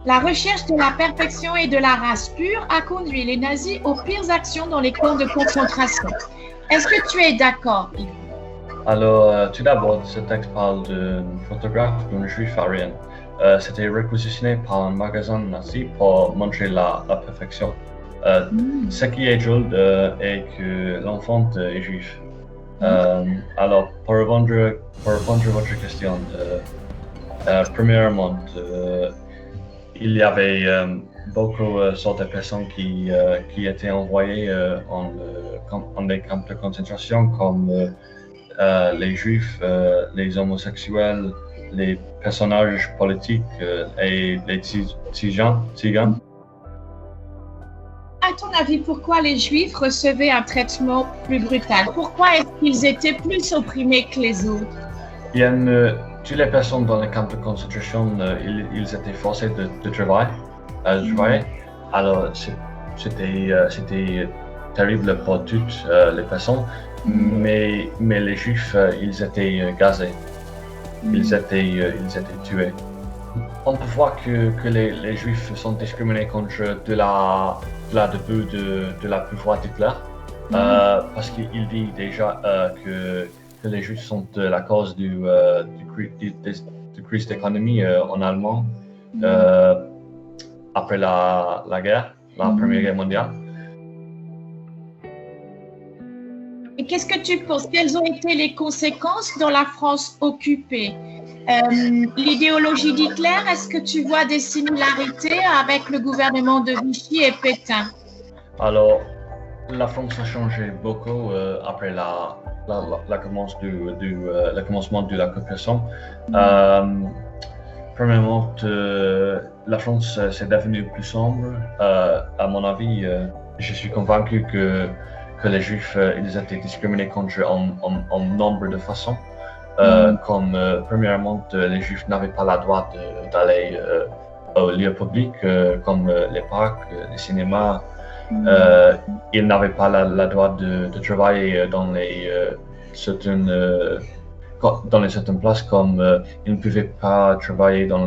La recherche de la perfection et de la race pure a conduit les nazis aux pires actions dans les camps de concentration. Est-ce que tu es d'accord, Yves? Alors, tout d'abord, ce texte parle d'un photographe d'un juif arien. C'était réquisitionné par un magasin nazi pour montrer la perfection. Ce qui est drôle est que l'enfant est juif. Alors, pour répondre à votre question, premièrement, il y avait beaucoup de personnes qui étaient envoyées en des camps de concentration comme les juifs, les homosexuels, les personnages politiques et les tziganes. À ton avis, pourquoi les Juifs recevaient un traitement plus brutal? Pourquoi est-ce qu'ils étaient plus opprimés que les autres? Toutes les personnes dans les camps de concentration, ils étaient forcés de travailler. Alors, c'était terrible pour toutes les personnes, mais les Juifs, ils étaient gazés, ils étaient tués. On peut voir que les Juifs sont discriminés contre de la début de la pouvoir d'Hitler, parce qu'il dit déjà que les Juifs sont la cause du crise d'économie en Allemagne après la guerre, la Première Guerre mondiale. Et qu'est-ce que tu penses? Quelles ont été les conséquences dans la France occupée? L'idéologie d'Hitler, est-ce que tu vois des similarités avec le gouvernement de Vichy et Pétain? Alors, la France a changé beaucoup après le commencement de l'occupation. Premièrement, la France s'est devenue plus sombre. À mon avis, je suis convaincu que les Juifs ils étaient discriminés contre en nombre de façons. Comme premièrement, les Juifs n'avaient pas le droit d'aller aux lieux publics comme les parcs, les cinémas. Ils n'avaient pas le droit de travailler dans certaines places, comme ils ne pouvaient pas travailler dans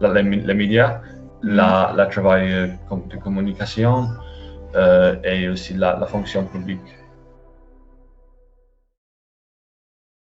les médias, le travail de communication et aussi la fonction publique.